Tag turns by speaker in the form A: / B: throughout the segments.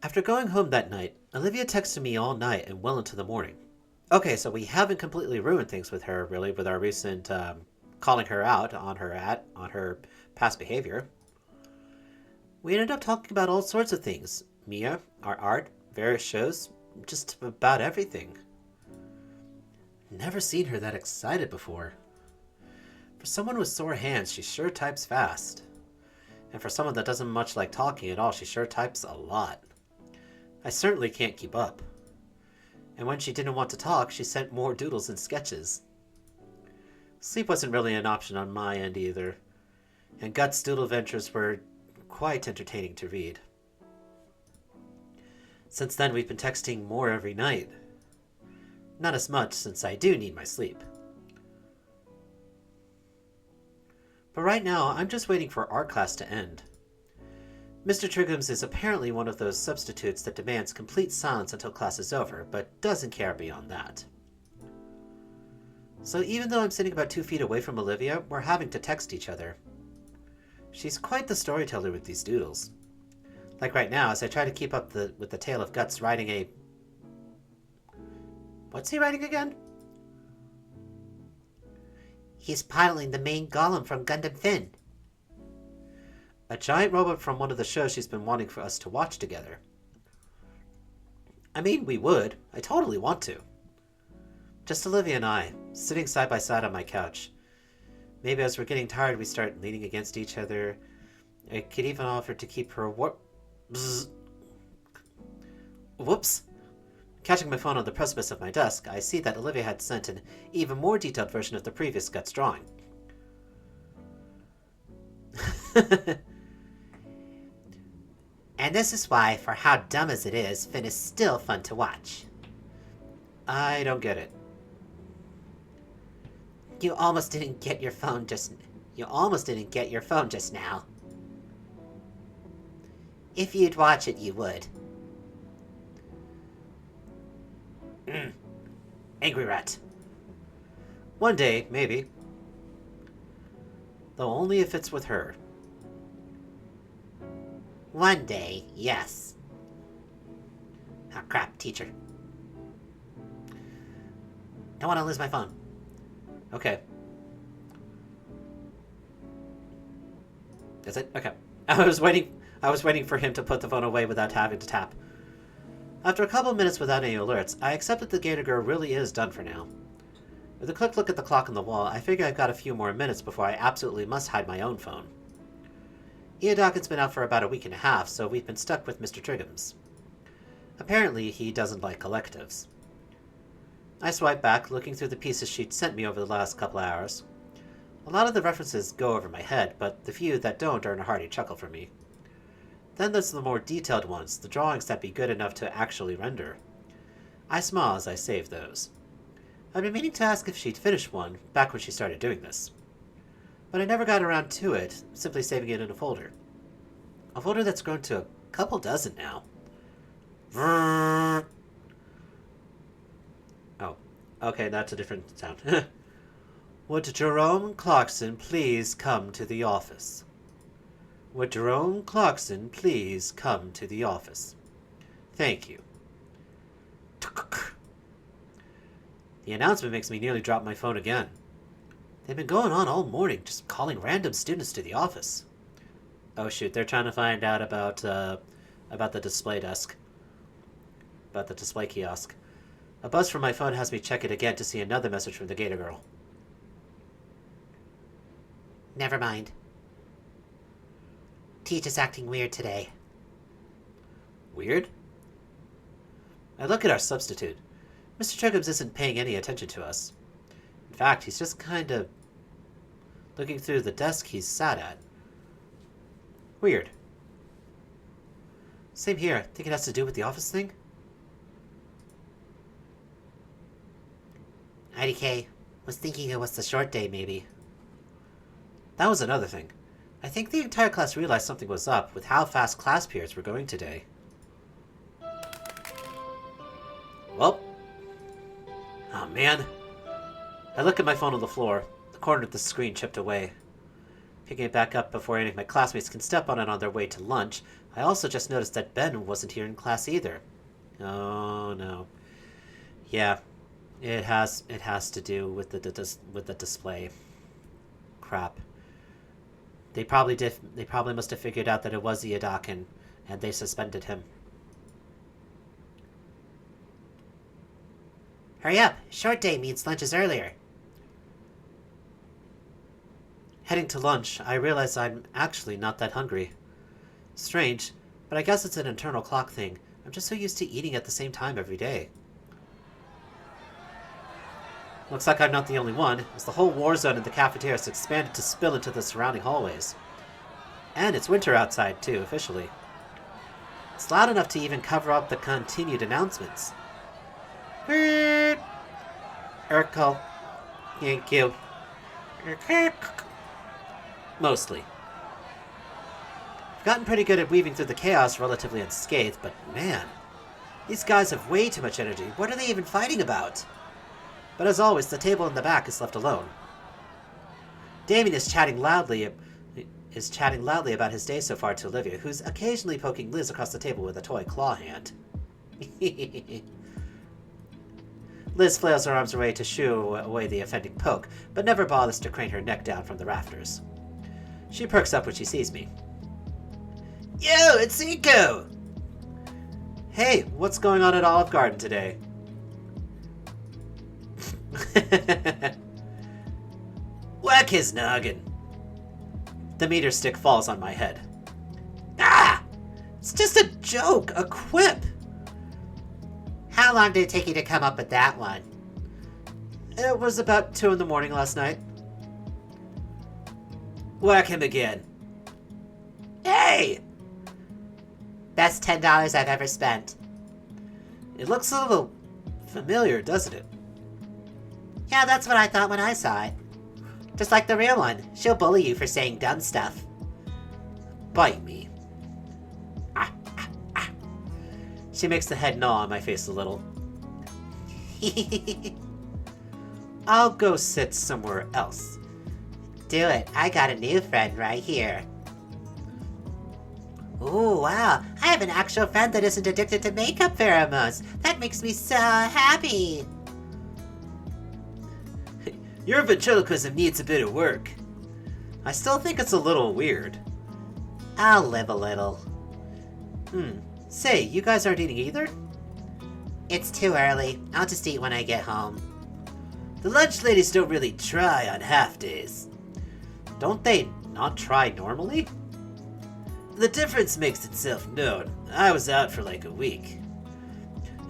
A: After going home that night, Olivia texted me all night and well into the morning. Okay, so we haven't completely ruined things with her, really, with our recent calling her out on her past behavior. We ended up talking about all sorts of things: Mia, our art, various shows, just about everything. Never seen her that excited before. For someone with sore hands, she sure types fast. And for someone that doesn't much like talking at all, she sure types a lot. I certainly can't keep up. And when she didn't want to talk, she sent more doodles and sketches. Sleep wasn't really an option on my end either, and Gut's doodle ventures were quite entertaining to read. Since then, we've been texting more every night. Not as much, since I do need my sleep. But right now, I'm just waiting for art class to end. Mr. Triggums is apparently one of those substitutes that demands complete silence until class is over, but doesn't care beyond that. So even though I'm sitting about 2 feet away from Olivia, we're having to text each other. She's quite the storyteller with these doodles. Like right now, as I try to keep up with the tale of Guts riding a... What's he riding again? He's piloting the main golem from Gundam Finn. A giant robot from one of the shows she's been wanting for us to watch together. I mean, we would. I totally want to. Just Olivia and I, sitting side by side on my couch. Maybe as we're getting tired, we start leaning against each other. I could even offer to keep her Whoops. Catching my phone on the precipice of my desk, I see that Olivia had sent an even more detailed version of the previous Guts drawing. And this is why, for how dumb as it is, Finn is still fun to watch. I don't get it. You almost didn't get your phone just now. If you'd watch it, you would. Angry rat. One day, maybe. Though only if it's with her. One day, yes. Ah, crap, teacher. Don't want to lose my phone. Okay. Is it? Okay. I was waiting for him to put the phone away without having to tap. After a couple of minutes without any alerts, I accept that the Gator Girl really is done for now. With a quick look at the clock on the wall, I figure I've got a few more minutes before I absolutely must hide my own phone. Iadokken's been out for about a week and a half, so we've been stuck with Mr. Triggums. Apparently, he doesn't like collectives. I swipe back, looking through the pieces she'd sent me over the last couple of hours. A lot of the references go over my head, but the few that don't earn a hearty chuckle from me. Then there's the more detailed ones, the drawings that be good enough to actually render. I smile as I save those. I'd been meaning to ask if she'd finished one, back when she started doing this. But I never got around to it, simply saving it in a folder. A folder that's grown to a couple dozen now. Oh, okay, that's a different sound. Would Jerome Clarkson please come to the office? Would Jerome Clarkson please come to the office? Thank you. The announcement makes me nearly drop my phone again. They've been going on all morning, just calling random students to the office. Oh shoot, they're trying to find out about the display desk. About the display kiosk. A buzz from my phone has me check it again to see another message from the Gator Girl. Never mind. Teach is acting weird today. Weird? I look at our substitute. Mr. Triggums isn't paying any attention to us. In fact, he's just kind of looking through the desk he's sat at. Weird. Same here. Think it has to do with the office thing? IDK. Was thinking it was the short day, maybe. That was another thing. I think the entire class realized something was up with how fast class periods were going today. Well. Oh, man. I look at my phone on the floor, the corner of the screen chipped away. Picking it back up before any of my classmates can step on it on their way to lunch, I also just noticed that Ben wasn't here in class either. Oh no. Yeah, it has to do with the display. Crap. They probably must have figured out that it was the Adakin, and they suspended him. Hurry up! Short day means lunch is earlier. Heading to lunch, I realize I'm actually not that hungry. Strange, but I guess it's an internal clock thing. I'm just so used to eating at the same time every day. Looks like I'm not the only one, as the whole war zone in the cafeteria has expanded to spill into the surrounding hallways. And it's winter outside, too, officially. It's loud enough to even cover up the continued announcements. Urkel. Thank you. Mostly. I've gotten pretty good at weaving through the chaos relatively unscathed, but man, these guys have way too much energy. What are they even fighting about? But as always, the table in the back is left alone. Damien is chatting loudly about his day so far to Olivia, who's occasionally poking Liz across the table with a toy claw hand. Liz flails her arms away to shoo away the offending poke, but never bothers to crane her neck down from the rafters. She perks up when she sees me. Yo, it's Iko! Hey, what's going on at Olive Garden today? Whack his noggin. The meter stick falls on my head. Ah! It's just a joke, a quip. How long did it take you to come up with that one? It was about 2 in the morning last night. Whack him again. Hey! Best $10 I've ever spent. It looks a little familiar, doesn't it? Yeah, that's what I thought when I saw it. Just like the real one. She'll bully you for saying dumb stuff. Bite me. Ah, ah, ah. She makes the head gnaw on my face a little. I'll go sit somewhere else. Do it. I got a new friend right here. Ooh, wow. I have an actual friend that isn't addicted to makeup pheromones. That makes me so happy. Your ventriloquism needs a bit of work. I still think it's a little weird. I'll live a little. Say, you guys aren't eating either? It's too early. I'll just eat when I get home. The lunch ladies don't really try on half days. Don't they not try normally? The difference makes itself known. I was out for like a week.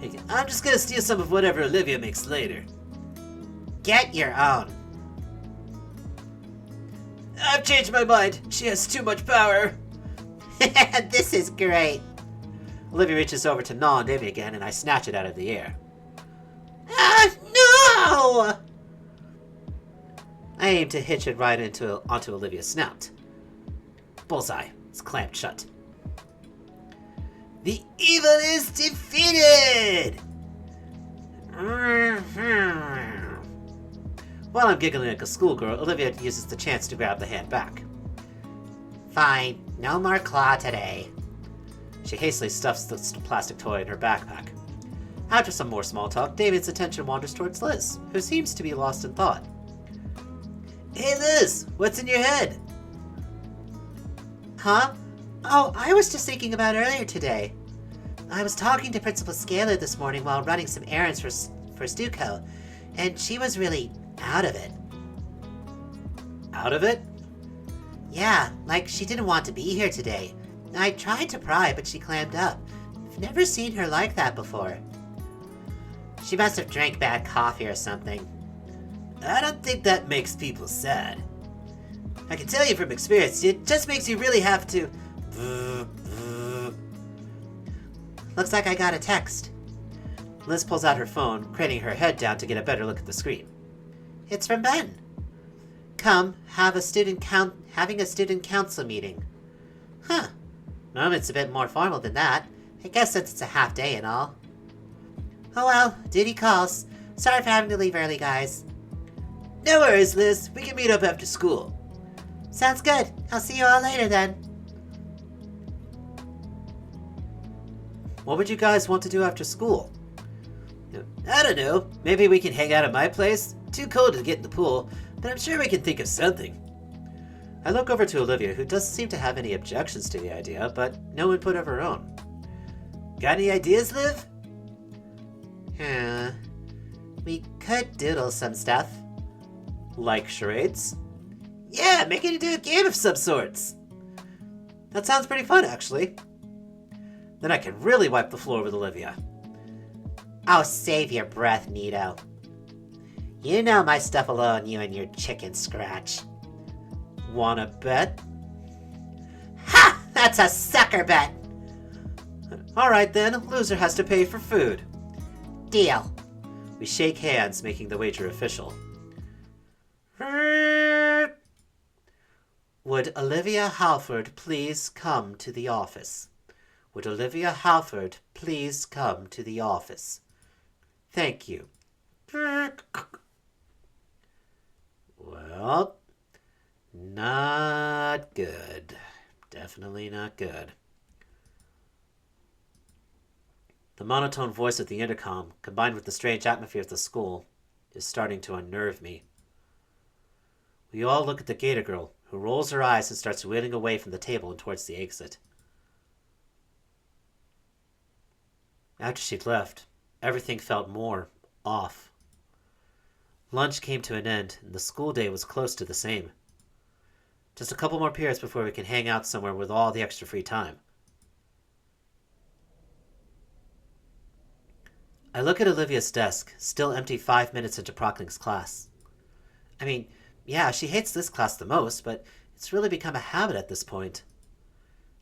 A: Hey, I'm just gonna steal some of whatever Olivia makes later. Get your own. I've changed my mind. She has too much power. This is great. Olivia reaches over to gnaw on Davy again, and I snatch it out of the air. Ah, no! I aim to hitch it right onto Olivia's snout. Bullseye. It's clamped shut. The evil is defeated! While I'm giggling like a schoolgirl, Olivia uses the chance to grab the hand back. Fine, no more claw today. She hastily stuffs the plastic toy in her backpack. After some more small talk, David's attention wanders towards Liz, who seems to be lost in thought. Hey Liz, what's in your head? Huh? Oh, I was just thinking about earlier today. I was talking to Principal Scalar this morning while running some errands for Stuco, and she was really out of it. Out of it? Yeah, like she didn't want to be here today. I tried to pry, but she clammed up. I've never seen her like that before. She must have drank bad coffee or something. I don't think that makes people sad. I can tell you from experience, it just makes you really have to... Looks like I got a text. Liz pulls out her phone, craning her head down to get a better look at the screen. It's from Ben. Come, having a student council meeting. Huh. It's a bit more formal than that. I guess since it's a half day and all. Oh well, duty calls. Sorry for having to leave early, guys. No worries, Liz. We can meet up after school. Sounds good. I'll see you all later then. What would you guys want to do after school? I don't know. Maybe we can hang out at my place. Too cold to get in the pool, but I'm sure we can think of something. I look over to Olivia, who doesn't seem to have any objections to the idea, but no input of her own. Got any ideas, Liv? We could doodle some stuff. Like charades? Yeah, make it into a game of some sorts. That sounds pretty fun, actually. Then I can really wipe the floor with Olivia. Oh, save your breath, Nito. You know my stuff alone, you and your chicken scratch. Wanna bet? Ha! That's a sucker bet! Alright then, loser has to pay for food. Deal. We shake hands, making the wager official. Would Olivia Halford please come to the office? Would Olivia Halford please come to the office? Thank you. Well, not good. Definitely not good. The monotone voice of the intercom, combined with the strange atmosphere of the school, is starting to unnerve me. We all look at the Gator girl, who rolls her eyes and starts wheeling away from the table and towards the exit. After she'd left, everything felt more off. Lunch came to an end, and the school day was close to the same. Just a couple more periods before we can hang out somewhere with all the extra free time. I look at Olivia's desk, still empty 5 minutes into Prockling's class. I mean, yeah, she hates this class the most, but it's really become a habit at this point.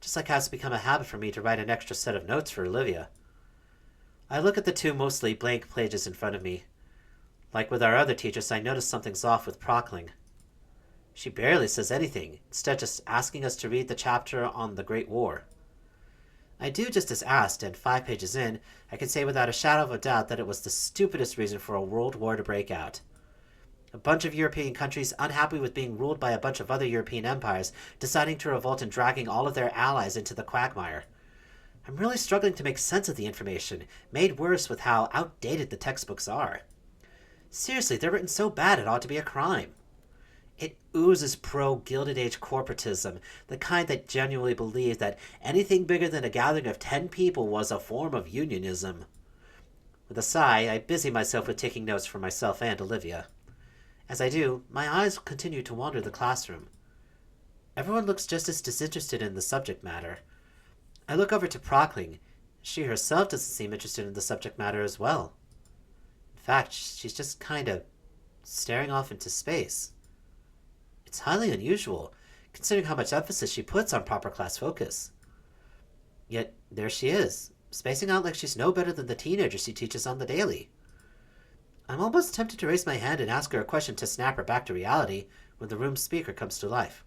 A: Just like how it's become a habit for me to write an extra set of notes for Olivia. I look at the 2 mostly blank pages in front of me. Like with our other teachers, I notice something's off with Prockling. She barely says anything, instead just asking us to read the chapter on the Great War. I do just as asked, and 5 pages in, I can say without a shadow of a doubt that it was the stupidest reason for a world war to break out. A bunch of European countries unhappy with being ruled by a bunch of other European empires, deciding to revolt and dragging all of their allies into the quagmire. I'm really struggling to make sense of the information, made worse with how outdated the textbooks are. Seriously, they're written so bad it ought to be a crime. It oozes pro-Gilded Age corporatism, the kind that genuinely believed that anything bigger than a gathering of 10 people was a form of unionism. With a sigh, I busy myself with taking notes for myself and Olivia. As I do, my eyes continue to wander the classroom. Everyone looks just as disinterested in the subject matter. I look over to Prockling. She herself doesn't seem interested in the subject matter as well. In fact, she's just kind of staring off into space. It's highly unusual, considering how much emphasis she puts on proper class focus. Yet, there she is, spacing out like she's no better than the teenagers she teaches on the daily. I'm almost tempted to raise my hand and ask her a question to snap her back to reality when the room's speaker comes to life.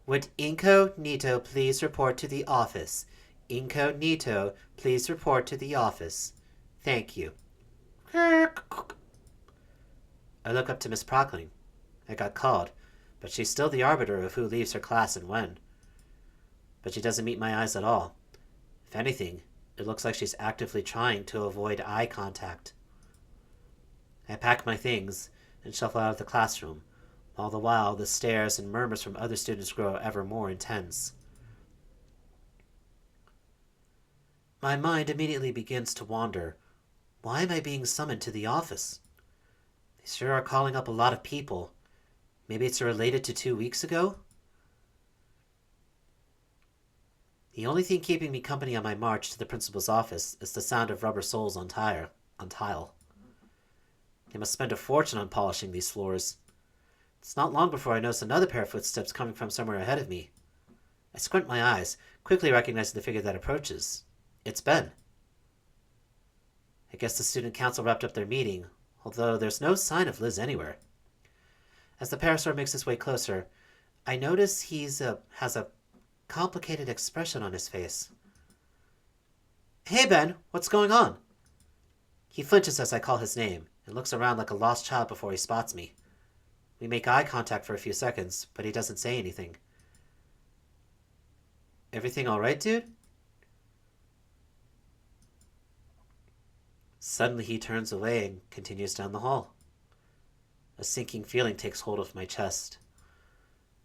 A: Would Incognito please report to the office? Incognito, please report to the office. Thank you. I look up to Miss Prockling. I got called, but she's still the arbiter of who leaves her class and when. But she doesn't meet my eyes at all. If anything, it looks like she's actively trying to avoid eye contact. I pack my things and shuffle out of the classroom, all the while the stares and murmurs from other students grow ever more intense. My mind immediately begins to wander. Why am I being summoned to the office? They sure are calling up a lot of people. Maybe it's related to 2 weeks ago? The only thing keeping me company on my march to the principal's office is the sound of rubber soles on tile. They must spend a fortune on polishing these floors. It's not long before I notice another pair of footsteps coming from somewhere ahead of me. I squint my eyes, quickly recognizing the figure that approaches. It's Ben. I guess the student council wrapped up their meeting, although there's no sign of Liz anywhere. As the parasaur makes his way closer, I notice he has a complicated expression on his face. Hey, Ben, what's going on? He flinches as I call his name and looks around like a lost child before he spots me. We make eye contact for a few seconds, but he doesn't say anything. Everything alright, dude? Suddenly he turns away and continues down the hall. A sinking feeling takes hold of my chest.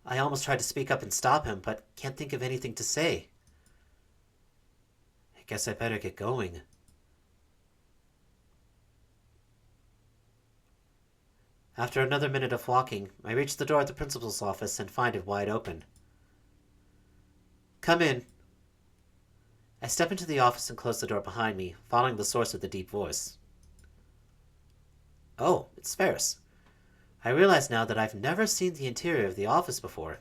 A: I almost try to speak up and stop him, but can't think of anything to say. I guess I better get going. After another minute of walking, I reach the door at the principal's office and find it wide open. Come in. I step into the office and close the door behind me, following the source of the deep voice. Oh, it's Ferris. I realize now that I've never seen the interior of the office before.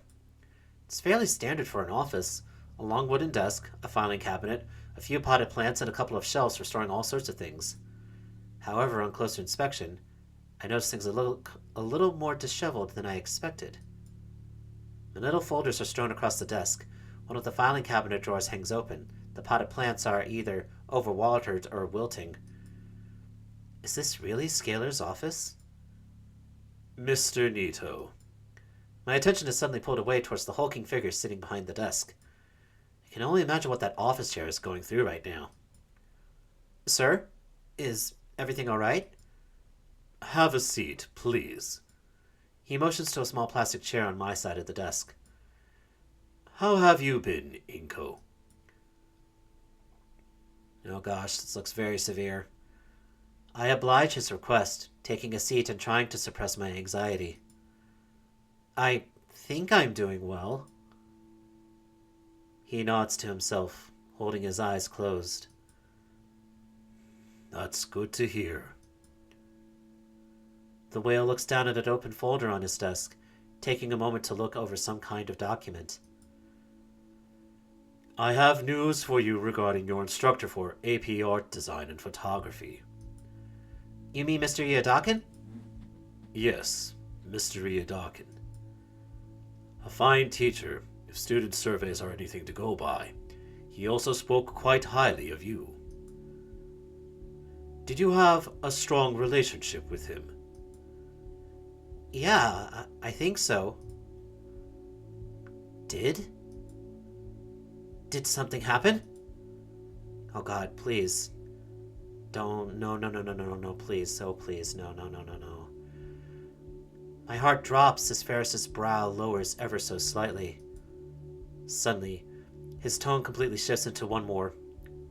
A: It's fairly standard for an office. A long wooden desk, a filing cabinet, a few potted plants, and a couple of shelves for storing all sorts of things. However, on closer inspection, I notice things a little more disheveled than I expected. Manila folders are strewn across the desk. One of the filing cabinet drawers hangs open. The potted plants are either overwatered or wilting. Is this really Scalar's office? Mr. Nito. My attention is suddenly pulled away towards the hulking figure sitting behind the desk. I can only imagine what that office chair is going through right now. Sir? Is everything all right? Have a seat, please. He motions to a small plastic chair on my side of the desk. How have you been, Inko? Oh gosh, this looks very severe. I oblige his request, taking a seat and trying to suppress my anxiety. I think I'm doing well. He nods to himself, holding his eyes closed. That's good to hear. The whale looks down at an open folder on his desk, taking a moment to look over some kind of document. I have news for you regarding your instructor for AP Art Design and Photography. You mean Mr. Yadakin? Yes, Mr. Yadakin. A fine teacher, if student surveys are anything to go by. He also spoke quite highly of you. Did you have a strong relationship with him? Yeah, I think so. Did something happen? Oh god, please. Don't, no, please, oh please, no. My heart drops as Ferris's brow lowers ever so slightly. Suddenly, his tone completely shifts into one more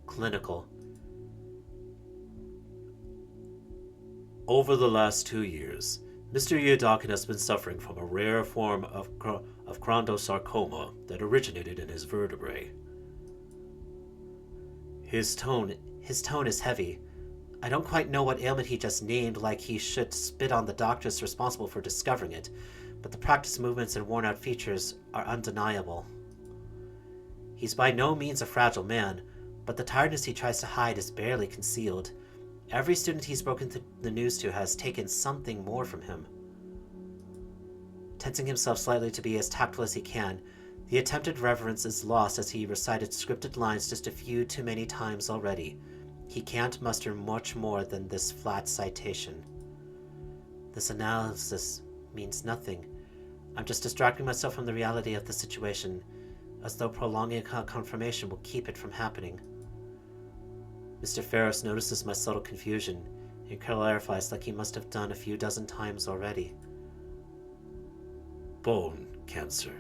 A: clinical. Over the last 2 years, Mr. Yadakin has been suffering from a rare form of chondrosarcoma that originated in his vertebrae. His tone is heavy. I don't quite know what ailment he just named, like he should spit on the doctors responsible for discovering it, but the practice movements and worn-out features are undeniable. He's by no means a fragile man, but the tiredness he tries to hide is barely concealed. Every student he's broken the news to has taken something more from him. Tensing himself slightly to be as tactful as he can, the attempted reverence is lost as he recited scripted lines just a few too many times already. He can't muster much more than this flat citation. This analysis means nothing. I'm just distracting myself from the reality of the situation, as though prolonging a confirmation will keep it from happening. Mr. Ferris notices my subtle confusion and clarifies like he must have done a few dozen times already. Bone cancer.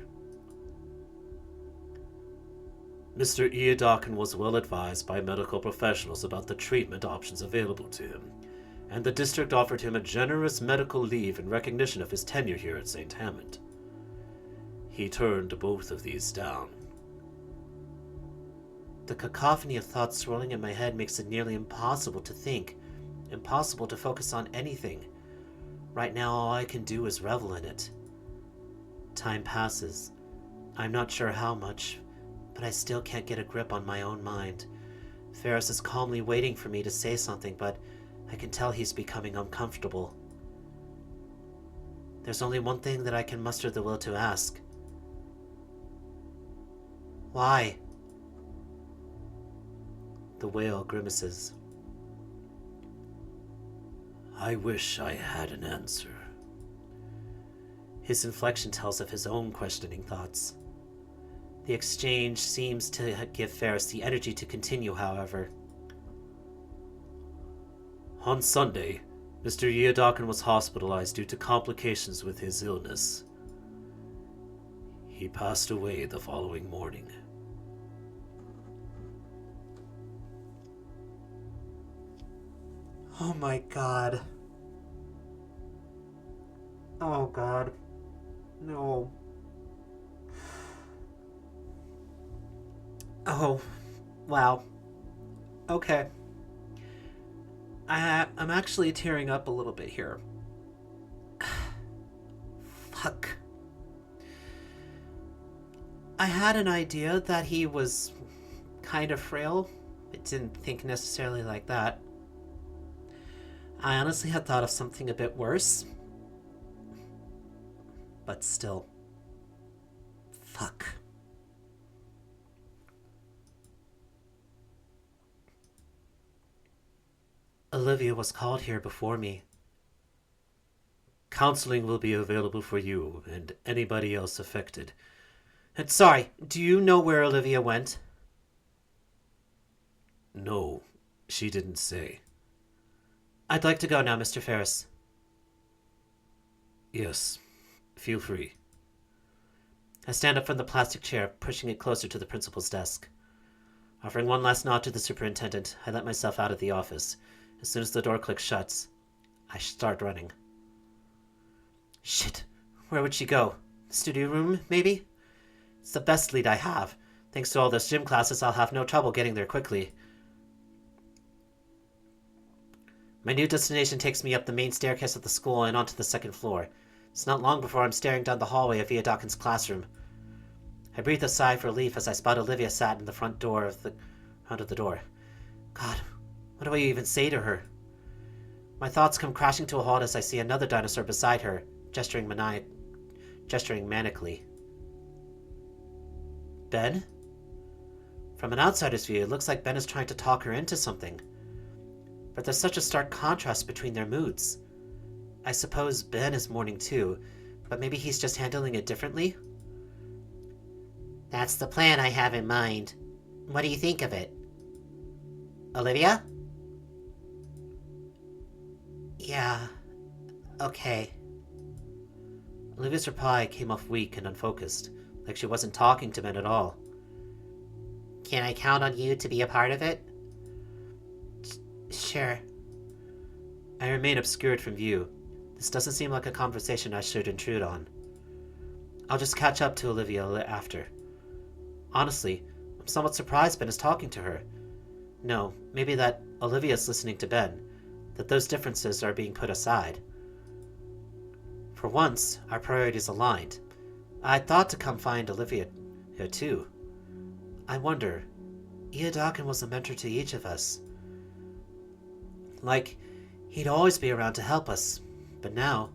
A: Mr. Iadakin was well advised by medical professionals about the treatment options available to him, and the district offered him a generous medical leave in recognition of his tenure here at St. Hammond. He turned both of these down. The cacophony of thoughts swirling in my head makes it nearly impossible to think, impossible to focus on anything. Right now, all I can do is revel in it. Time passes. I'm not sure how much, but I still can't get a grip on my own mind. Ferris is calmly waiting for me to say something, but I can tell he's becoming uncomfortable. There's only one thing that I can muster the will to ask. Why? The whale grimaces. I wish I had an answer. His inflection tells of his own questioning thoughts. The exchange seems to give Ferris the energy to continue, however. On Sunday, Mr. Yeodakin was hospitalized due to complications with his illness. He passed away the following morning. Oh my god. Oh god. No. Oh, wow. Okay. I'm actually tearing up a little bit here. Fuck. I had an idea that he was kind of frail. I didn't think necessarily like that. I honestly had thought of something a bit worse. But still. Fuck. Olivia was called here before me. Counseling will be available for you and anybody else affected. And sorry, do you know where Olivia went? No, she didn't say. I'd like to go now, Mr. Ferris. Yes, feel free. I stand up from the plastic chair, pushing it closer to the principal's desk. Offering one last nod to the superintendent, I let myself out of the office. As soon as the door clicks shut, I start running. Shit, where would she go? Studio room, maybe? It's the best lead I have. Thanks to all those gym classes, I'll have no trouble getting there quickly. My new destination takes me up the main staircase of the school and onto the second floor. It's not long before I'm staring down the hallway of Yeodakin's classroom. I breathe a sigh of relief as I spot Olivia sat in the front of the door. God, what do I even say to her? My thoughts come crashing to a halt as I see another dinosaur beside her, gesturing manically. Ben? From an outsider's view, it looks like Ben is trying to talk her into something. But there's such a stark contrast between their moods. I suppose Ben is mourning too, but maybe he's just handling it differently? That's the plan I have in mind. What do you think of it? Olivia? Yeah. Okay. Olivia's reply came off weak and unfocused, like she wasn't talking to Ben at all. Can I count on you to be a part of it? Sure. I remain obscured from view. This doesn't seem like a conversation I should intrude on. I'll just catch up to Olivia after. Honestly, I'm somewhat surprised Ben is talking to her. No, maybe that Olivia's listening to Ben, that those differences are being put aside. For once, our priorities aligned. I thought to come find Olivia here too. I wonder, Yeodakin was a mentor to each of us. Like, he'd always be around to help us, but now,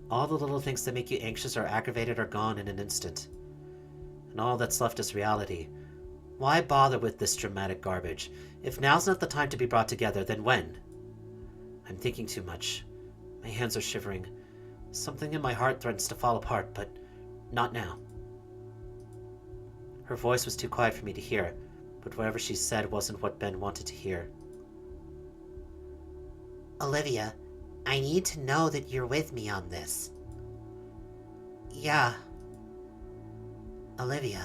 A: all the little things that make you anxious or aggravated are gone in an instant. And all that's left is reality. Why bother with this dramatic garbage? If now's not the time to be brought together, then when? I'm thinking too much. My hands are shivering. Something in my heart threatens to fall apart, but not now. Her voice was too quiet for me to hear, but whatever she said wasn't what Ben wanted to hear. Olivia, I need to know that you're with me on this. Yeah. Olivia.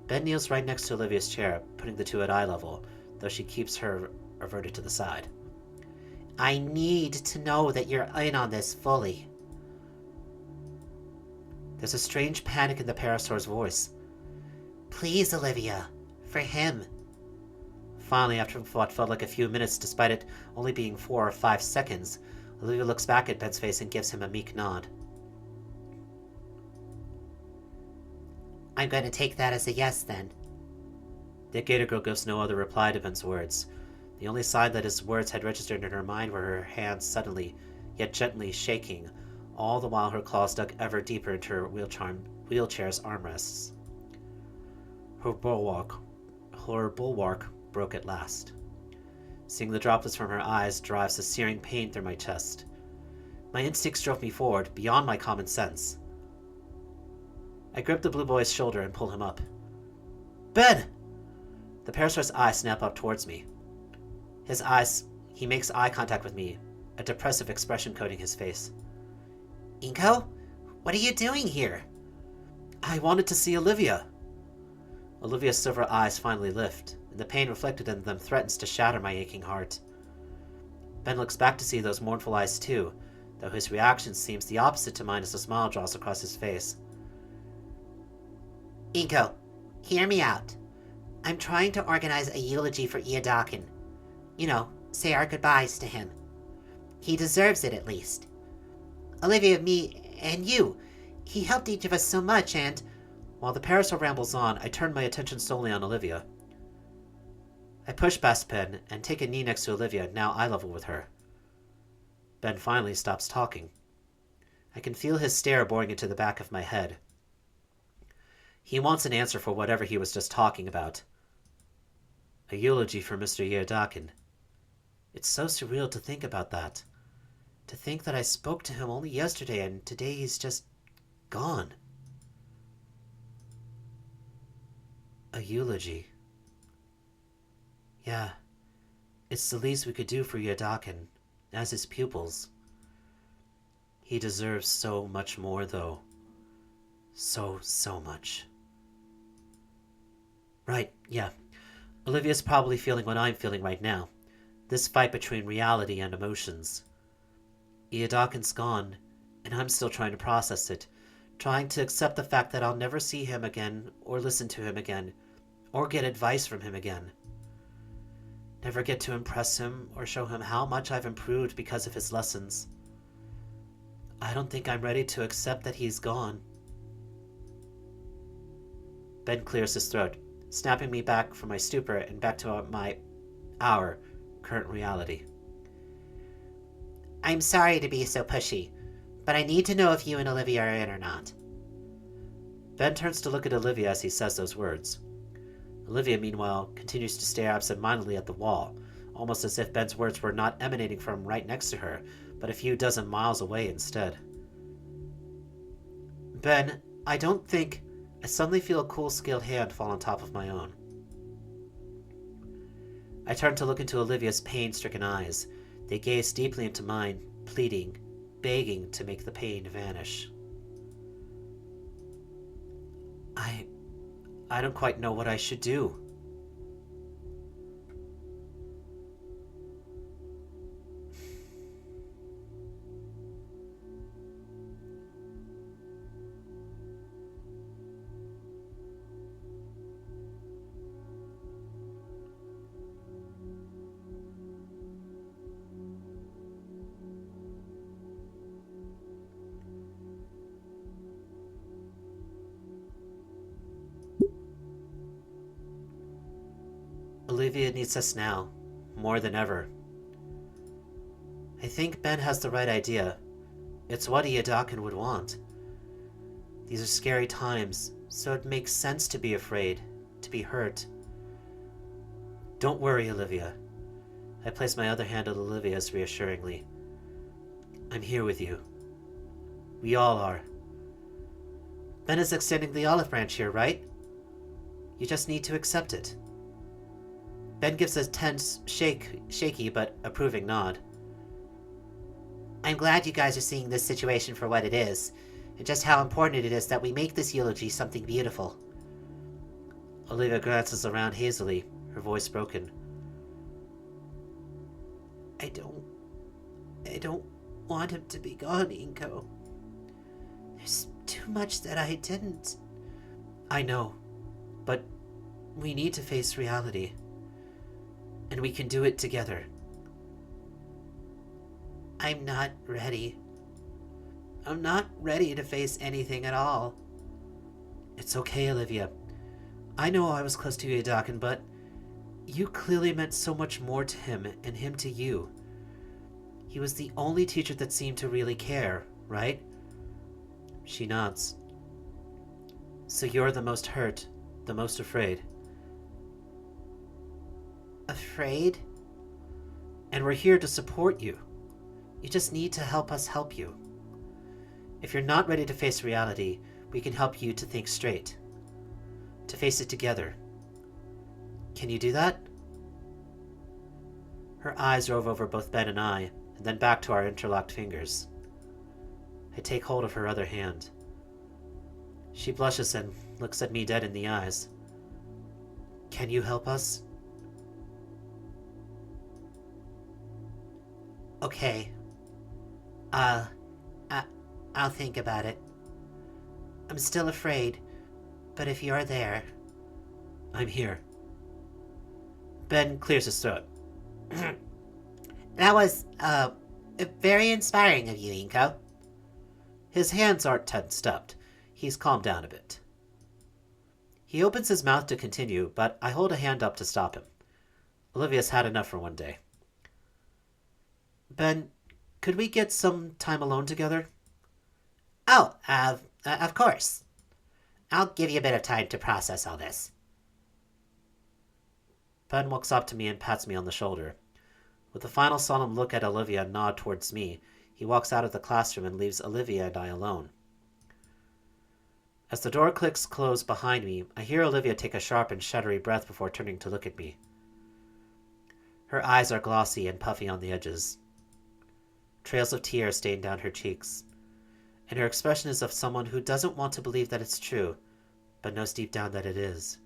A: Ben kneels right next to Olivia's chair, putting the two at eye level, though she keeps her averted to the side. I need to know that you're in on this fully. There's a strange panic in the Parasaur's voice. Please, Olivia. For him. Finally, after what felt like a few minutes, despite it only being 4 or 5 seconds, Olivia looks back at Ben's face and gives him a meek nod. I'm going to take that as a yes, then. The Gator Girl gives no other reply to Ben's words. The only sign that his words had registered in her mind were her hands suddenly, yet gently shaking, all the while her claws dug ever deeper into her wheelchair's armrests. Her bulwark broke at last. Seeing the droplets from her eyes drives a searing pain through my chest. My instincts drove me forward, beyond my common sense. I gripped the blue boy's shoulder and pulled him up. Ben! The Parasaur's eyes snap up towards me. He makes eye contact with me, a depressive expression coating his face. Inko? What are you doing here? I wanted to see Olivia. Olivia's silver eyes finally lift, and the pain reflected in them threatens to shatter my aching heart. Ben looks back to see those mournful eyes too, though his reaction seems the opposite to mine as a smile draws across his face. Inko, hear me out. I'm trying to organize a eulogy for Iedakin. You know, say our goodbyes to him. He deserves it, at least. Olivia, me, and you. He helped each of us so much, and... While the Parasaur rambles on, I turn my attention solely on Olivia. I push past Ben and take a knee next to Olivia, now eye level with her. Ben finally stops talking. I can feel his stare boring into the back of my head. He wants an answer for whatever he was just talking about. A eulogy for Mr. Iedakin. It's so surreal to think about that. To think that I spoke to him only yesterday and today he's just gone. A eulogy. Yeah, it's the least we could do for Iedakin, as his pupils. He deserves so much more, though. So much. Right, yeah. Olivia's probably feeling what I'm feeling right now. This fight between reality and emotions. Iedakin's gone, and I'm still trying to process it. Trying to accept the fact that I'll never see him again, or listen to him again, or get advice from him again. Never get to impress him or show him how much I've improved because of his lessons. I don't think I'm ready to accept that he's gone. Ben clears his throat, snapping me back from my stupor and back to our current reality. I'm sorry to be so pushy, but I need to know if you and Olivia are in or not. Ben turns to look at Olivia as he says those words. Olivia, meanwhile, continues to stare absent-mindedly at the wall, almost as if Ben's words were not emanating from right next to her, but a few dozen miles away instead. Ben, I don't think... I suddenly feel a cool, skilled hand fall on top of my own. I turn to look into Olivia's pain-stricken eyes. They gaze deeply into mine, pleading, begging to make the pain vanish. I don't quite know what I should do. Olivia needs us now, more than ever. I think Ben has the right idea. It's what Iedakin would want. These are scary times, so it makes sense to be afraid, to be hurt. Don't worry, Olivia. I place my other hand on Olivia's reassuringly. I'm here with you. We all are. Ben is extending the olive branch here, right? You just need to accept it. Ben gives a tense, shaky but approving nod. I'm glad you guys are seeing this situation for what it is, and just how important it is that we make this eulogy something beautiful. Olivia glances around hazily, her voice broken. I don't want him to be gone, Inko. There's too much that I didn't. I know, but we need to face reality. And we can do it together. I'm not ready. I'm not ready to face anything at all. It's okay, Olivia. I know I was close to Iedakin, but you clearly meant so much more to him and him to you. He was the only teacher that seemed to really care, right? She nods. So you're the most hurt, the most afraid. Afraid? And we're here to support you. You just need to help us help you. If you're not ready to face reality, we can help you to think straight. To face it together. Can you do that? Her eyes rove over both Ben and I, and then back to our interlocked fingers. I take hold of her other hand. She blushes and looks at me dead in the eyes. Can you help us? Okay. I'll think about it. I'm still afraid, but if you're there... I'm here. Ben clears his throat. That was, very inspiring of you, Inko. His hands aren't tensed up. He's calmed down a bit. He opens his mouth to continue, but I hold a hand up to stop him. Olivia's had enough for one day. Ben, could we get some time alone together? Oh, of course. I'll give you a bit of time to process all this. Ben walks up to me and pats me on the shoulder. With a final solemn look at Olivia and nod towards me, he walks out of the classroom and leaves Olivia and I alone. As the door clicks closed behind me, I hear Olivia take a sharp and shuddery breath before turning to look at me. Her eyes are glossy and puffy on the edges. Trails of tears stain down her cheeks, and her expression is of someone who doesn't want to believe that it's true, but knows deep down that it is.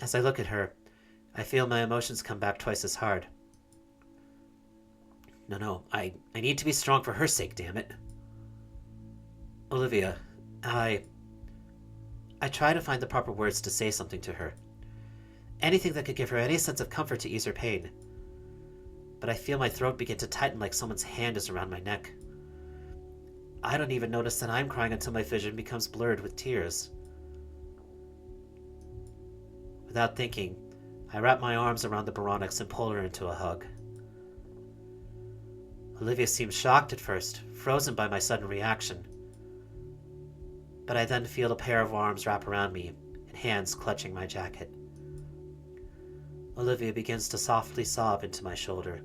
A: As I look at her, I feel my emotions come back twice as hard. No, I need to be strong for her sake, damn it. Olivia, I try to find the proper words to say something to her. Anything that could give her any sense of comfort to ease her pain. But I feel my throat begin to tighten like someone's hand is around my neck. I don't even notice that I'm crying until my vision becomes blurred with tears. Without thinking, I wrap my arms around the Baronix and pull her into a hug. Olivia seems shocked at first, frozen by my sudden reaction. But I then feel a pair of arms wrap around me, and hands clutching my jacket. Olivia begins to softly sob into my shoulder.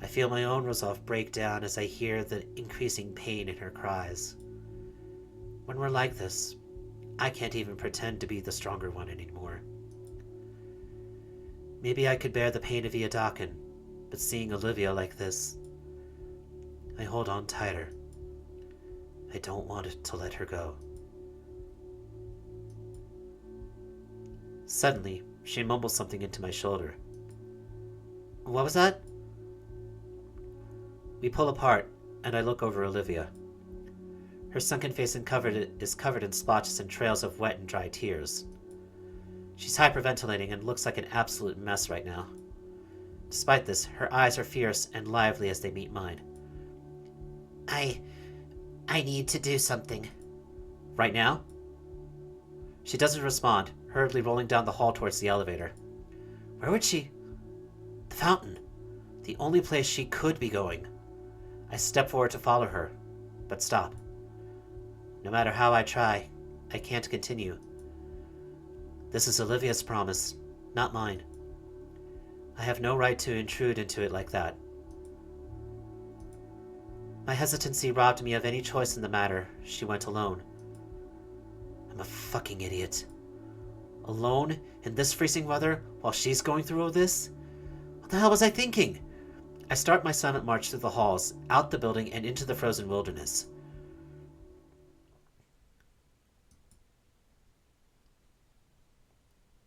A: I feel my own resolve break down as I hear the increasing pain in her cries. When we're like this, I can't even pretend to be the stronger one anymore. Maybe I could bear the pain of Iadakin, but seeing Olivia like this, I hold on tighter. I don't want to let her go. Suddenly, she mumbles something into my shoulder. What was that? We pull apart, and I look over Olivia. Her sunken face is covered in splotches and trails of wet and dry tears. She's hyperventilating and looks like an absolute mess right now. Despite this, her eyes are fierce and lively as they meet mine. I need to do something. Right now? She doesn't respond, hurriedly rolling down the hall towards the elevator. Where would she? The fountain. The only place she could be going. I step forward to follow her, but stop. No matter how I try, I can't continue. This is Olivia's promise, not mine. I have no right to intrude into it like that. My hesitancy robbed me of any choice in the matter. She went alone. I'm a fucking idiot. Alone in this freezing weather while she's going through all this? What the hell was I thinking? I start my silent march through the halls, out the building, and into the frozen wilderness.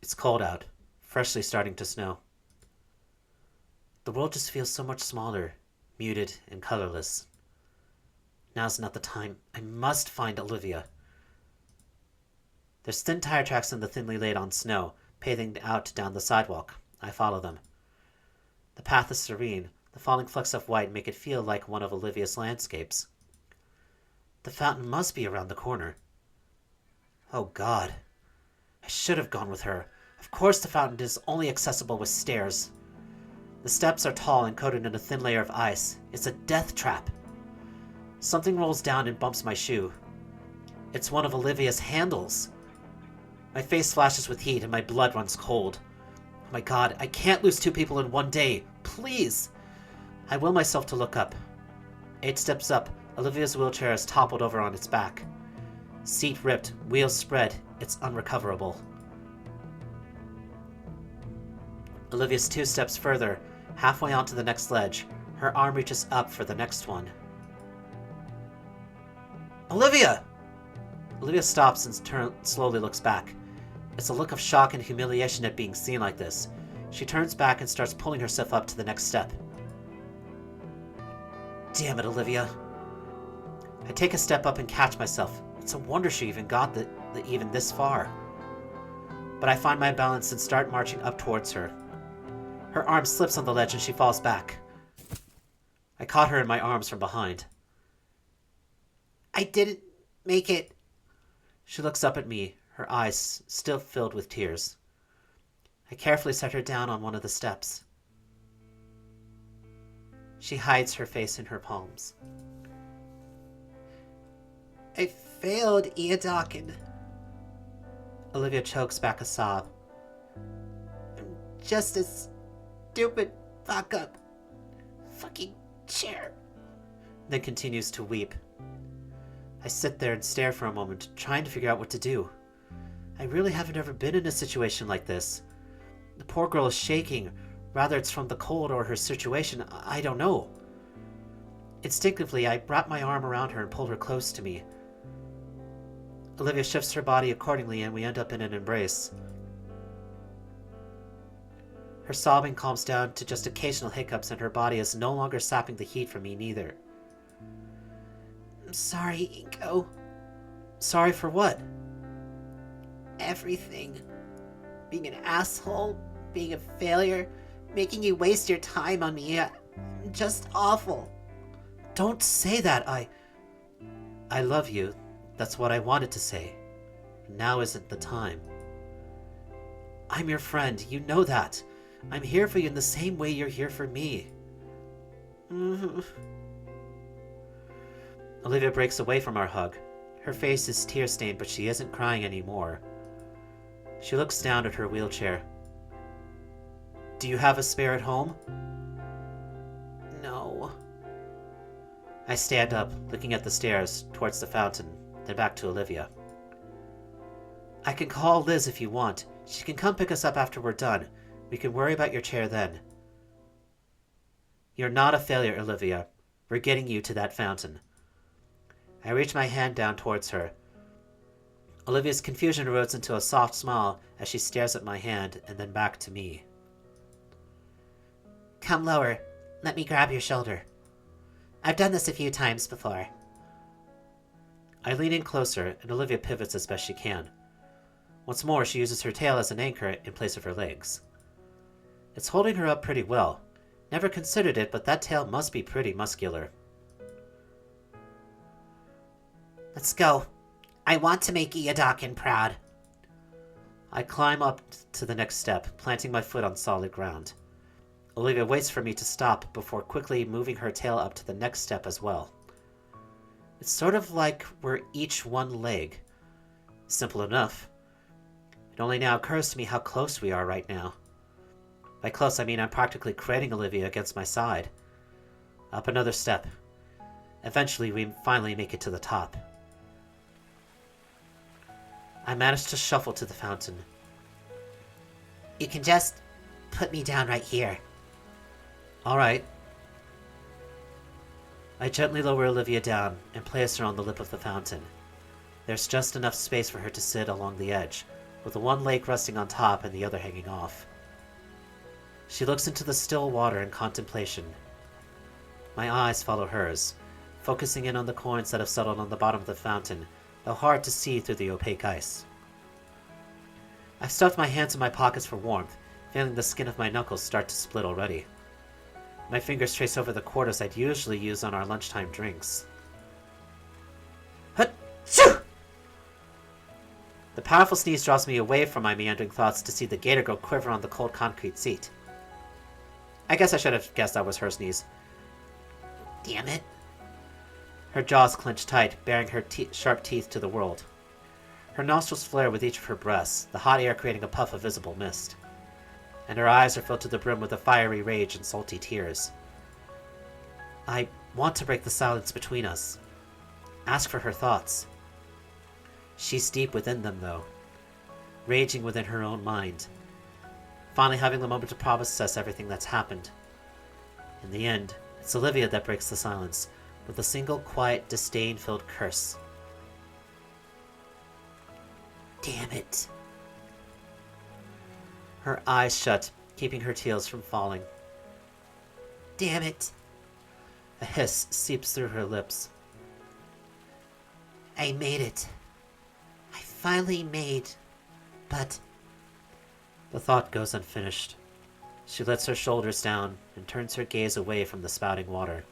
A: It's cold out, freshly starting to snow. The world just feels so much smaller, muted, and colorless. Now's not the time. I must find Olivia. There's thin tire tracks in the thinly laid-on snow, paving out down the sidewalk. I follow them. The path is serene. The falling flecks of white make it feel like one of Olivia's landscapes. The fountain must be around the corner. Oh God. I should have gone with her. Of course the fountain is only accessible with stairs. The steps are tall and coated in a thin layer of ice. It's a death trap. Something rolls down and bumps my shoe. It's one of Olivia's handles. My face flashes with heat and my blood runs cold. Oh my God, I can't lose two people in one day. Please. I will myself to look up. 8 steps up, Olivia's wheelchair is toppled over on its back. Seat ripped, wheels spread, it's unrecoverable. Olivia's 2 steps further, halfway onto the next ledge. Her arm reaches up for the next one. Olivia! Olivia stops and slowly looks back. It's a look of shock and humiliation at being seen like this. She turns back and starts pulling herself up to the next step. Damn it, Olivia. I take a step up and catch myself. It's a wonder she even got even this far. But I find my balance and start marching up towards her. Her arm slips on the ledge and she falls back. I caught her in my arms from behind. I didn't make it. She looks up at me, her eyes still filled with tears. I carefully set her down on one of the steps. She hides her face in her palms. I failed, Iadakin. Olivia chokes back a sob. I'm just a stupid fuck-up. Fucking chair. Then continues to weep. I sit there and stare for a moment, trying to figure out what to do. I really haven't ever been in a situation like this. The poor girl is shaking. Rather it's from the cold or her situation, I don't know. Instinctively, I wrap my arm around her and pull her close to me. Olivia shifts her body accordingly and we end up in an embrace. Her sobbing calms down to just occasional hiccups and her body is no longer sapping the heat from me neither. I'm sorry, Inko. Sorry for what? Everything. Being an asshole, being a failure, making you waste your time on me. Just awful. Don't say that. I love you. That's what I wanted to say. Now isn't the time. I'm your friend. You know that. I'm here for you in the same way you're here for me. Olivia breaks away from our hug. Her face is tear-stained, but she isn't crying anymore. She looks down at her wheelchair. Do you have a spare at home? No. I stand up, looking at the stairs, towards the fountain, then back to Olivia. I can call Liz if you want. She can come pick us up after we're done. We can worry about your chair then. You're not a failure, Olivia. We're getting you to that fountain. I reach my hand down towards her. Olivia's confusion erodes into a soft smile as she stares at my hand and then back to me. Come lower. Let me grab your shoulder. I've done this a few times before. I lean in closer and Olivia pivots as best she can. Once more, she uses her tail as an anchor in place of her legs. It's holding her up pretty well. Never considered it, but that tail must be pretty muscular. Let's go. I want to make Iadakin proud. I climb up to the next step, planting my foot on solid ground. Olivia waits for me to stop before quickly moving her tail up to the next step as well. It's sort of like we're each one leg. Simple enough. It only now occurs to me how close we are right now. By close, I mean I'm practically craning Olivia against my side. Up another step. Eventually, we finally make it to the top. I manage to shuffle to the fountain. You can just put me down right here. All right. I gently lower Olivia down and place her on the lip of the fountain. There's just enough space for her to sit along the edge, with the one leg resting on top and the other hanging off. She looks into the still water in contemplation. My eyes follow hers, focusing in on the coins that have settled on the bottom of the fountain, though hard to see through the opaque ice. I've stuffed my hands in my pockets for warmth, feeling the skin of my knuckles start to split already. My fingers trace over the quarters I'd usually use on our lunchtime drinks. Hut-choo! The powerful sneeze draws me away from my meandering thoughts to see the Gator go quiver on the cold concrete seat. I guess I should have guessed that was her sneeze. Damn it. Her jaws clench tight, baring her sharp teeth to the world. Her nostrils flare with each of her breaths, the hot air creating a puff of visible mist. And her eyes are filled to the brim with a fiery rage and salty tears. I want to break the silence between us. Ask for her thoughts. She's deep within them, though, raging within her own mind, finally having the moment to process everything that's happened. In the end, it's Olivia that breaks the silence, with a single quiet, disdain-filled curse. Damn it. Her eyes shut, keeping her tears from falling. Damn it. A hiss seeps through her lips. I made it. I finally made... But... The thought goes unfinished. She lets her shoulders down and turns her gaze away from the spouting water.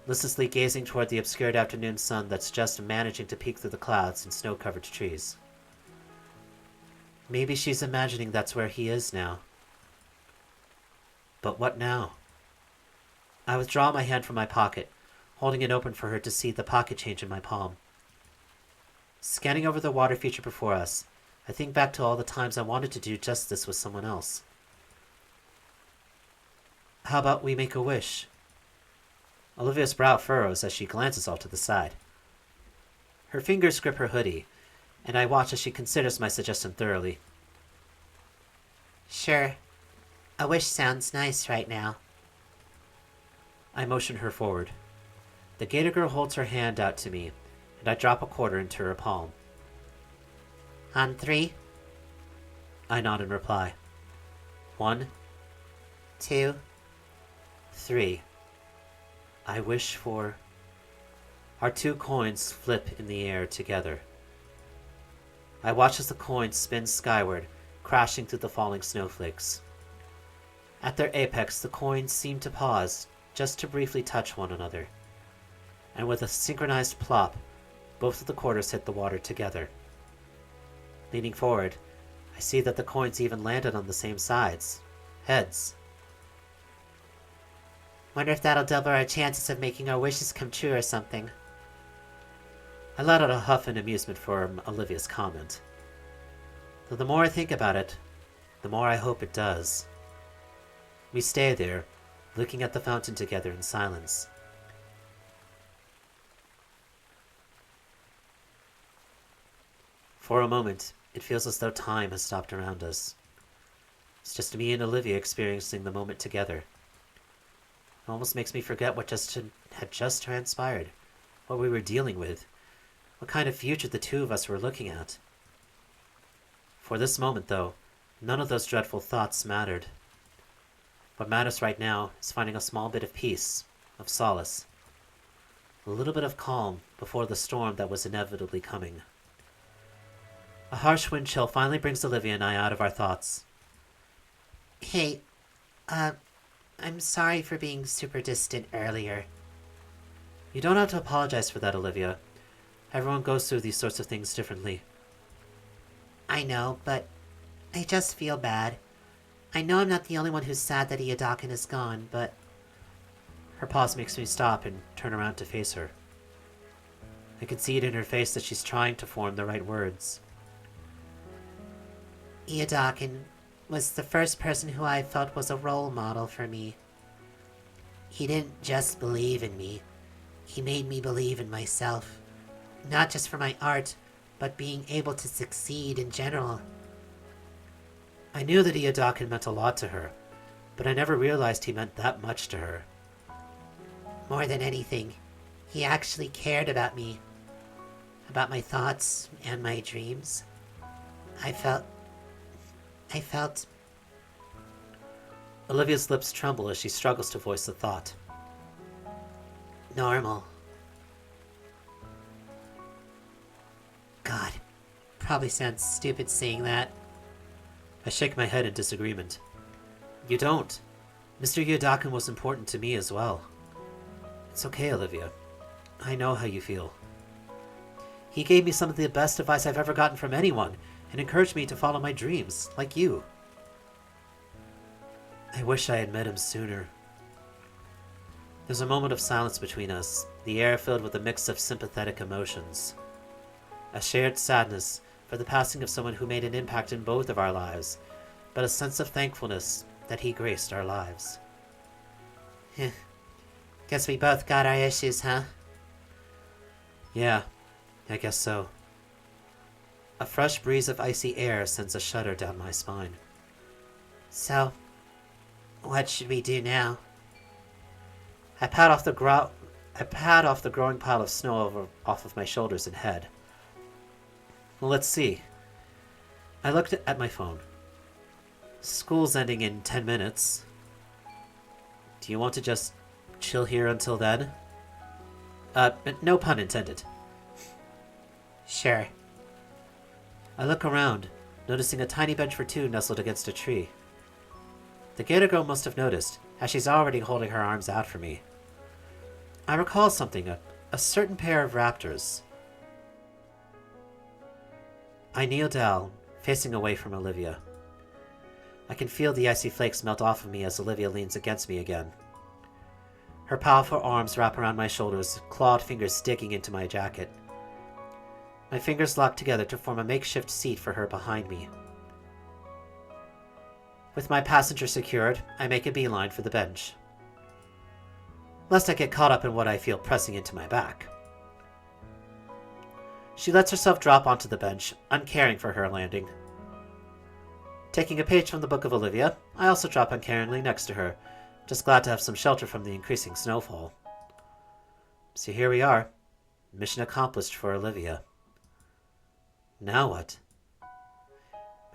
A: Listlessly gazing toward the obscured afternoon sun that's just managing to peek through the clouds and snow-covered trees. Maybe she's imagining that's where he is now. But what now? I withdraw my hand from my pocket, holding it open for her to see the pocket change in my palm. Scanning over the water feature before us, I think back to all the times I wanted to do just this with someone else. How about we make a wish? Olivia's brow furrows as she glances off to the side. Her fingers grip her hoodie, and I watch as she considers my suggestion thoroughly. Sure. A wish sounds nice right now. I motion her forward. The Gator girl holds her hand out to me, and I drop a quarter into her palm. On 3? I nod in reply. 1, 2, 3. I wish for... Our 2 coins flip in the air together. I watch as the coins spin skyward, crashing through the falling snowflakes. At their apex, the coins seem to pause, just to briefly touch one another. And with a synchronized plop, both of the quarters hit the water together. Leaning forward, I see that the coins even landed on the same sides. Heads. Wonder if that'll double our chances of making our wishes come true or something. I let out a huff in amusement for Olivia's comment. Though the more I think about it, the more I hope it does. We stay there, looking at the fountain together in silence. For a moment, it feels as though time has stopped around us. It's just me and Olivia experiencing the moment together. It almost makes me forget what had just transpired, what we were dealing with, what kind of future the two of us were looking at. For this moment, though, none of those dreadful thoughts mattered. What matters right now is finding a small bit of peace, of solace, a little bit of calm before the storm that was inevitably coming. A harsh wind chill finally brings Olivia and I out of our thoughts. Hey, I'm sorry for being super distant earlier. You don't have to apologize for that, Olivia. Everyone goes through these sorts of things differently. I know, but I just feel bad. I know I'm not the only one who's sad that Iodakin is gone, but... Her pause makes me stop and turn around to face her. I can see it in her face that she's trying to form the right words. Iodakin was the first person who I felt was a role model for me. He didn't just believe in me. He made me believe in myself. Not just for my art, but being able to succeed in general. I knew that Iodakin meant a lot to her, but I never realized he meant that much to her. More than anything, he actually cared about me. About my thoughts and my dreams. I felt... Olivia's lips tremble as she struggles to voice the thought. Normal. God, probably sounds stupid saying that. I shake my head in disagreement. You don't. Mr. Iodakin was important to me as well. It's okay, Olivia. I know how you feel. He gave me some of the best advice I've ever gotten from anyone, and encouraged me to follow my dreams, like you. I wish I had met him sooner. There's a moment of silence between us, the air filled with a mix of sympathetic emotions. A shared sadness for the passing of someone who made an impact in both of our lives, but a sense of thankfulness that he graced our lives. Guess we both got our issues, huh? Yeah, I guess so. A fresh breeze of icy air sends a shudder down my spine. So, what should we do now? I pat off the growing pile of snow off of my shoulders and head. Well, let's see. I looked at my phone. School's ending in 10 minutes. Do you want to just chill here until then? No pun intended. Sure. I look around, noticing a tiny bench for two nestled against a tree. The Gator girl must have noticed, as she's already holding her arms out for me. I recall something, a certain pair of raptors. I kneel down, facing away from Olivia. I can feel the icy flakes melt off of me as Olivia leans against me again. Her powerful arms wrap around my shoulders, clawed fingers digging into my jacket. My fingers lock together to form a makeshift seat for her behind me. With my passenger secured, I make a beeline for the bench. Lest I get caught up in what I feel pressing into my back. She lets herself drop onto the bench, uncaring for her landing. Taking a page from the Book of Olivia, I also drop uncaringly next to her, just glad to have some shelter from the increasing snowfall. So here we are. Mission accomplished for Olivia. Now what?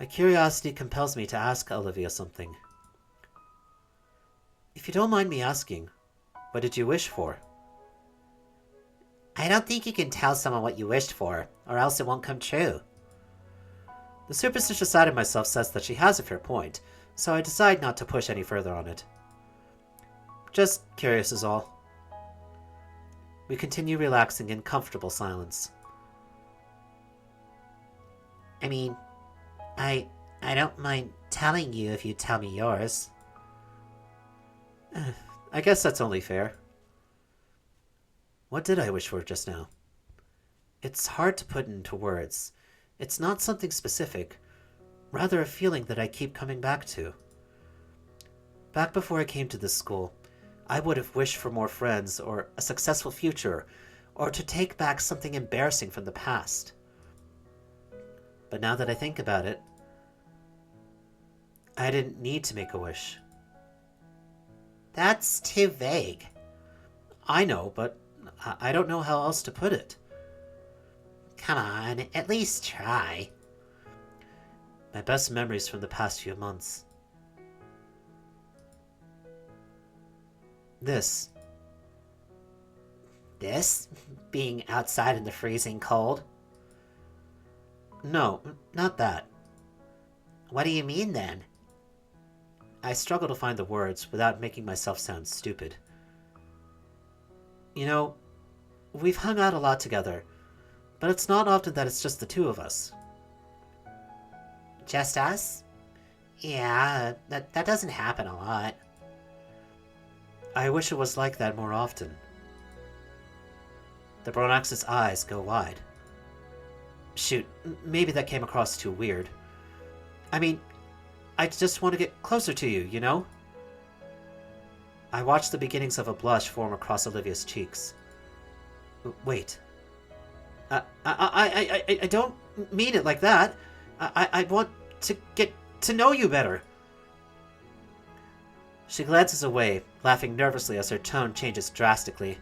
A: My curiosity compels me to ask Olivia something. If you don't mind me asking, what did you wish for? I don't think you can tell someone what you wished for, or else it won't come true. The superstitious side of myself says that she has a fair point, so I decide not to push any further on it. Just curious is all. We continue relaxing in comfortable silence. I mean, I don't mind telling you if you tell me yours. I guess that's only fair. What did I wish for just now? It's hard to put into words. It's not something specific, rather a feeling that I keep coming back to. Back before I came to this school, I would have wished for more friends, or a successful future, or to take back something embarrassing from the past. But now that I think about it, I didn't need to make a wish. That's too vague. I know, but I don't know how else to put it. Come on, at least try. My best memories from the past few months. This? Being outside in the freezing cold? No, not that. What do you mean then? I struggle to find the words without making myself sound stupid. You know, we've hung out a lot together, but it's not often that it's just the two of us. Just us? Yeah, that doesn't happen a lot. I wish it was like that more often. The Bronax's eyes go wide. Shoot, maybe that came across too weird. I mean, I just want to get closer to you, you know? I watch the beginnings of a blush form across Olivia's cheeks. Wait. I don't mean it like that. I want to get to know you better. She glances away, laughing nervously as her tone changes drastically.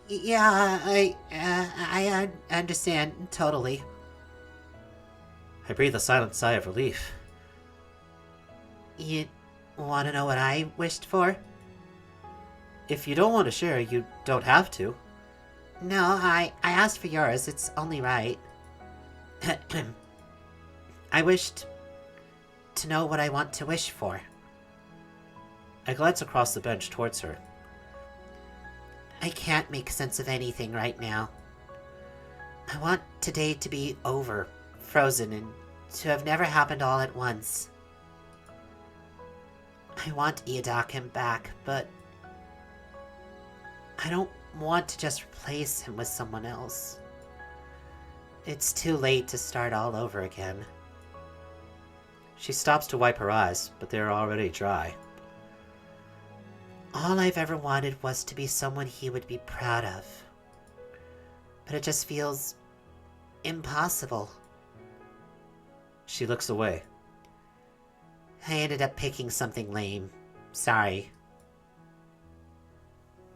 A: Yeah, I understand totally. I breathe a silent sigh of relief. You want to know what I wished for? If you don't want to share, you don't have to. No, I asked for yours. It's only right. I wished to know what I want to wish for. I glance across the bench towards her. I can't make sense of anything right now. I want today to be over, frozen, and to have never happened all at once. I want Iodakim back, but I don't want to just replace him with someone else. It's too late to start all over again. She stops to wipe her eyes, but they are already dry.
B: All I've ever wanted was to be someone he would be proud of. But it just feels impossible.
A: She looks away.
B: I ended up picking something lame. Sorry.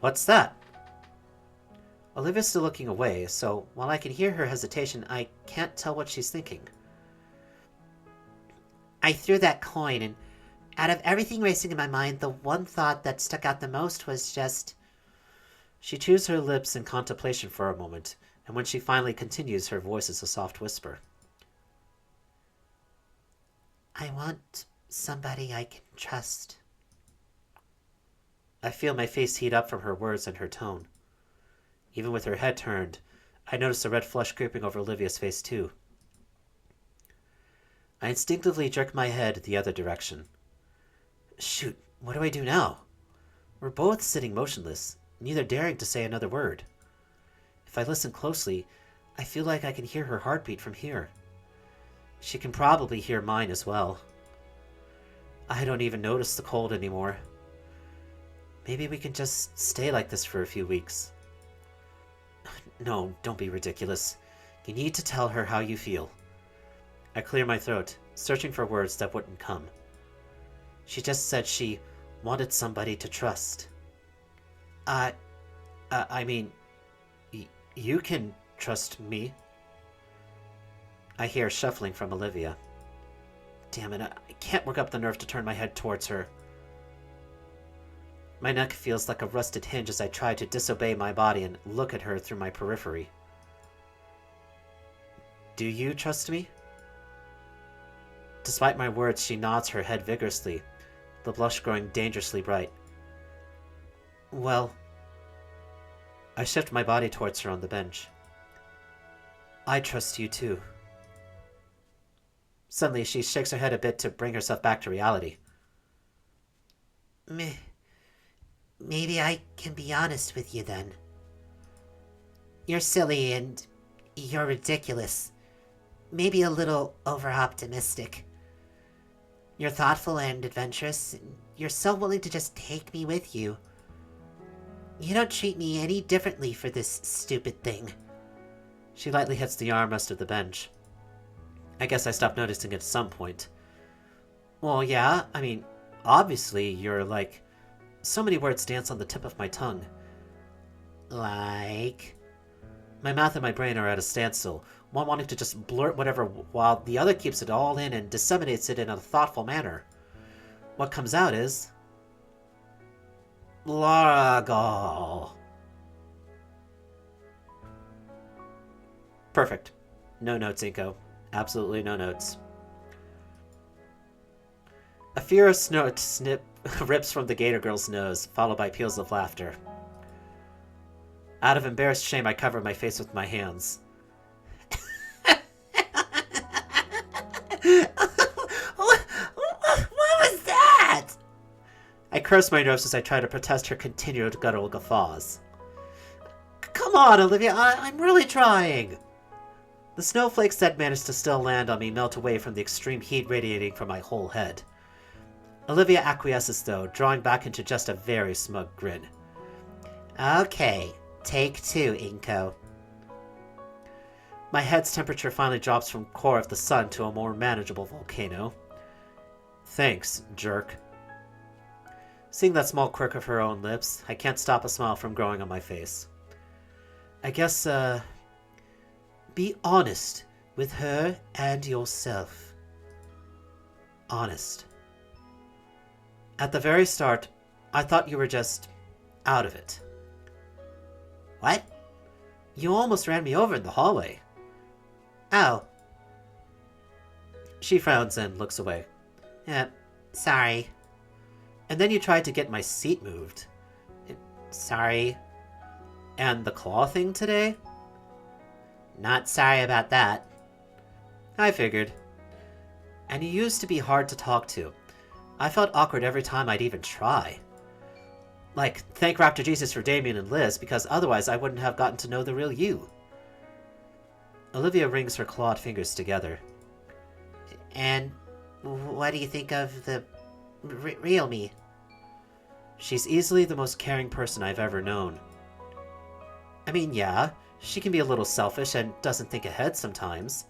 A: What's that? Olivia's still looking away, so while I can hear her hesitation, I can't tell what she's thinking.
B: I threw that coin, and out of everything racing in my mind, the one thought that stuck out the most was just...
A: She chews her lips in contemplation for a moment, and when she finally continues, her voice is a soft whisper.
B: I want somebody I can trust.
A: I feel my face heat up from her words and her tone. Even with her head turned, I notice a red flush creeping over Olivia's face too. I instinctively jerk my head the other direction. Shoot, what do I do now? We're both sitting motionless, neither daring to say another word. If I listen closely, I feel like I can hear her heartbeat from here. She can probably hear mine as well. I don't even notice the cold anymore. Maybe we can just stay like this for a few weeks. No, don't be ridiculous. You need to tell her how you feel. I clear my throat, searching for words that wouldn't come. She just said she wanted somebody to trust. I mean, you can trust me. I hear shuffling from Olivia. Damn it, I can't work up the nerve to turn my head towards her. My neck feels like a rusted hinge as I try to disobey my body and look at her through my periphery. Do you trust me? Despite my words, she nods her head vigorously, the blush growing dangerously bright. Well, I shift my body towards her on the bench. I trust you too. Suddenly, she shakes her head a bit to bring herself back to reality.
B: Maybe I can be honest with you then. You're silly and you're ridiculous. Maybe a little over-optimistic. You're thoughtful and adventurous, and you're so willing to just take me with you. You don't treat me any differently for this stupid thing.
A: She lightly hits the armrest of the bench. I guess I stopped noticing it at some point. Well, yeah, I mean, obviously you're like... So many words dance on the tip of my tongue.
B: Like...
A: My mouth and my brain are at a standstill, one wanting to just blurt whatever while the other keeps it all in and disseminates it in a thoughtful manner. What comes out is... Largal. Perfect. No notes, Inko. Absolutely no notes. A furious snip rips from the Gator girl's nose, followed by peals of laughter. Out of embarrassed shame, I cover my face with my hands.
B: What was that?
A: I curse my nerves as I try to protest her continued guttural guffaws. Come on, Olivia, I'm really trying! The snowflakes that managed to still land on me melt away from the extreme heat radiating from my whole head. Olivia acquiesces, though, drawing back into just a very smug grin.
B: Okay, take two, Inko.
A: My head's temperature finally drops from core of the sun to a more manageable volcano. Thanks, jerk. Seeing that small quirk of her own lips, I can't stop a smile from growing on my face. I guess, be honest with her and yourself. Honest. At the very start, I thought you were just out of it.
B: What?
A: You almost ran me over in the hallway.
B: Oh.
A: She frowns and looks away.
B: Sorry.
A: And then you tried to get my seat moved.
B: Sorry.
A: And the claw thing today?
B: Not sorry about that.
A: I figured. And you used to be hard to talk to. I felt awkward every time I'd even try. Like, thank Raptor Jesus for Damien and Liz, because otherwise I wouldn't have gotten to know the real you. Olivia rings her clawed fingers together.
B: And what do you think of the real me?
A: She's easily the most caring person I've ever known. I mean, yeah, she can be a little selfish and doesn't think ahead sometimes.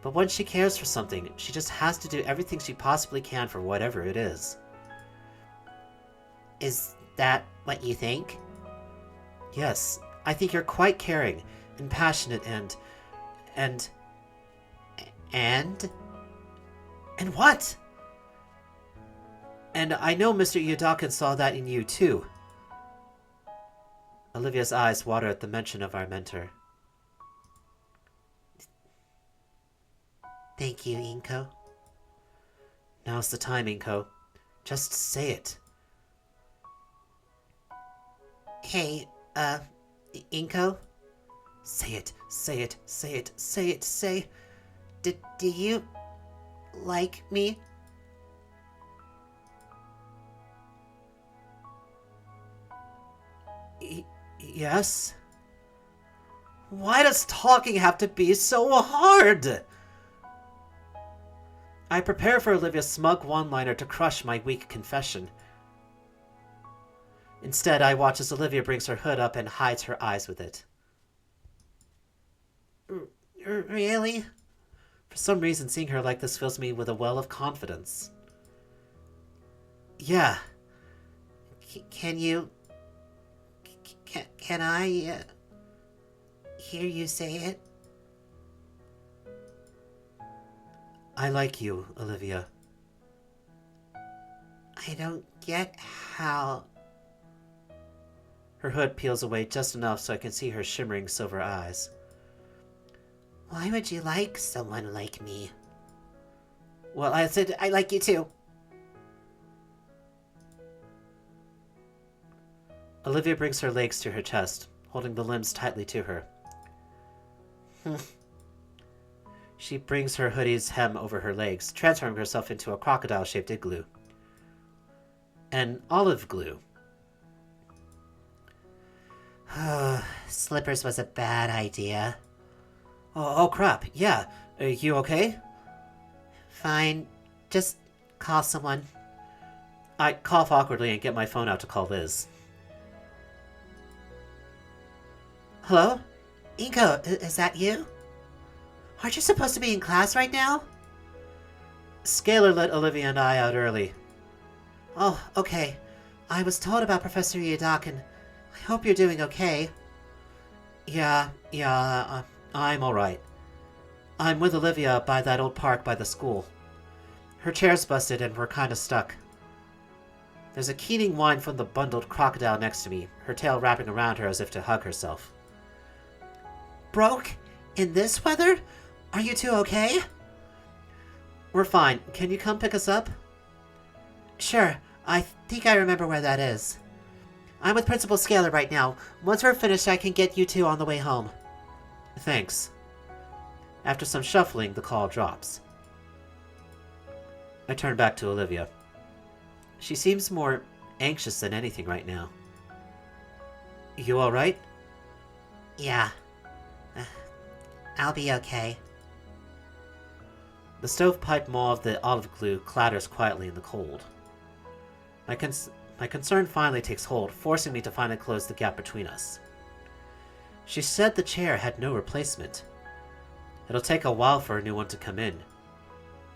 A: But when she cares for something, she just has to do everything she possibly can for whatever it is.
B: Is that what you think?
A: Yes, I think you're quite caring and passionate and...
B: And?
A: And what? And I know Mr. Yudakin saw that in you, too. Olivia's eyes water at the mention of our mentor.
B: Thank you, Inko.
A: Now's the time, Inko. Just say it.
B: Hey, Inko?
A: Say it, say it, say it, say it, say...
B: Do you like me?
A: Yes? Why does talking have to be so hard? I prepare for Olivia's smug one-liner to crush my weak confession. Instead, I watch as Olivia brings her hood up and hides her eyes with it.
B: Really?
A: For some reason, seeing her like this fills me with a well of confidence. Yeah.
B: Can you... Can I, hear you say it?
A: I like you, Olivia.
B: I don't get how...
A: Her hood peels away just enough so I can see her shimmering silver eyes.
B: Why would you like someone like me?
A: Well, I said I like you too. Olivia brings her legs to her chest, holding the limbs tightly to her. She brings her hoodie's hem over her legs, transforming herself into a crocodile-shaped igloo. An olive glue.
B: Slippers was a bad idea.
A: Oh crap, yeah. Are you okay?
B: Fine. Just call someone.
A: I cough awkwardly and get my phone out to call Liz.
B: Hello? Inko, is that you? Aren't you supposed to be in class right now?
A: Scalar let Olivia and I out early.
B: Oh, okay. I was told about Professor Yudakin. I hope you're doing okay.
A: Yeah, I'm alright. I'm with Olivia by that old park by the school. Her chair's busted and we're kinda stuck. There's a keening whine from the bundled crocodile next to me, her tail wrapping around her as if to hug herself.
B: Broke? In this weather? Are you two okay?
A: We're fine. Can you come pick us up?
B: Sure. I think I remember where that is. I'm with Principal Scalar right now. Once we're finished, I can get you two on the way home.
A: Thanks. After some shuffling, the call drops. I turn back to Olivia. She seems more anxious than anything right now. You alright?
B: Yeah. I'll be okay.
A: The stovepipe maw of the olive glue clatters quietly in the cold. My concern finally takes hold, forcing me to finally close the gap between us. She said the chair had no replacement. It'll take a while for a new one to come in.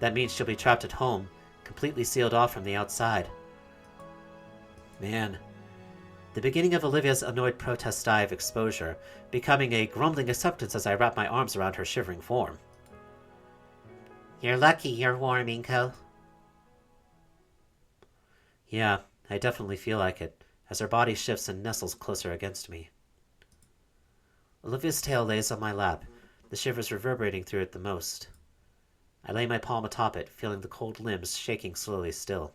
A: That means she'll be trapped at home, completely sealed off from the outside. Man. The beginning of Olivia's annoyed protest die of exposure, becoming a grumbling acceptance as I wrap my arms around her shivering form.
B: You're lucky you're warm, Inko.
A: Yeah, I definitely feel like it, as her body shifts and nestles closer against me. Olivia's tail lays on my lap, the shivers reverberating through it the most. I lay my palm atop it, feeling the cold limbs shaking slowly still.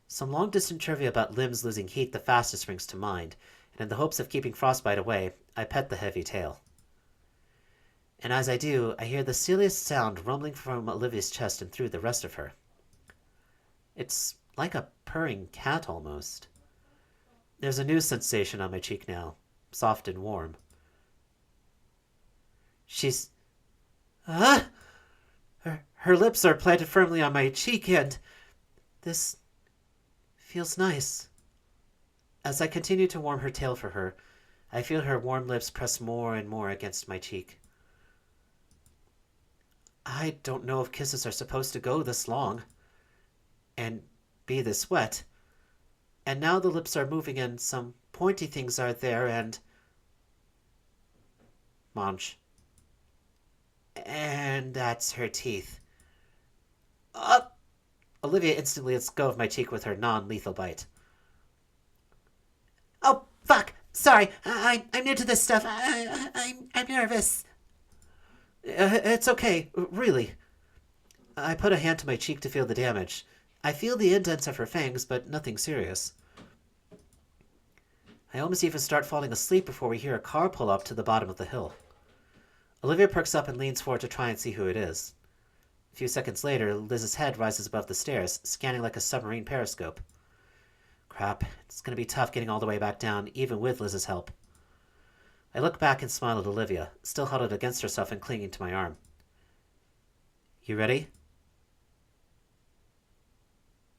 A: Some long-distance trivia about limbs losing heat the fastest springs to mind, and in the hopes of keeping frostbite away, I pet the heavy tail. And as I do, I hear the silliest sound rumbling from Olivia's chest and through the rest of her. It's like a purring cat almost. There's a new sensation on my cheek now, soft and warm. She's... Her lips are planted firmly on my cheek and... This... feels nice. As I continue to warm her tail for her, I feel her warm lips press more and more against my cheek. I don't know if kisses are supposed to go this long and be this wet. And now the lips are moving and some pointy things are there and... Munch. And that's her teeth. Up! Olivia instantly lets go of my cheek with her non-lethal bite.
B: Oh, fuck! Sorry, I'm new to this stuff. I'm nervous.
A: It's okay, really. I put a hand to my cheek to feel the damage. I feel the indents of her fangs, but nothing serious. I almost even start falling asleep before we hear a car pull up to the bottom of the hill. Olivia perks up and leans forward to try and see who it is. A few seconds later, Liz's head rises above the stairs, scanning like a submarine periscope. Crap, it's going to be tough getting all the way back down, even with Liz's help. I look back and smile at Olivia, still huddled against herself and clinging to my arm. You ready?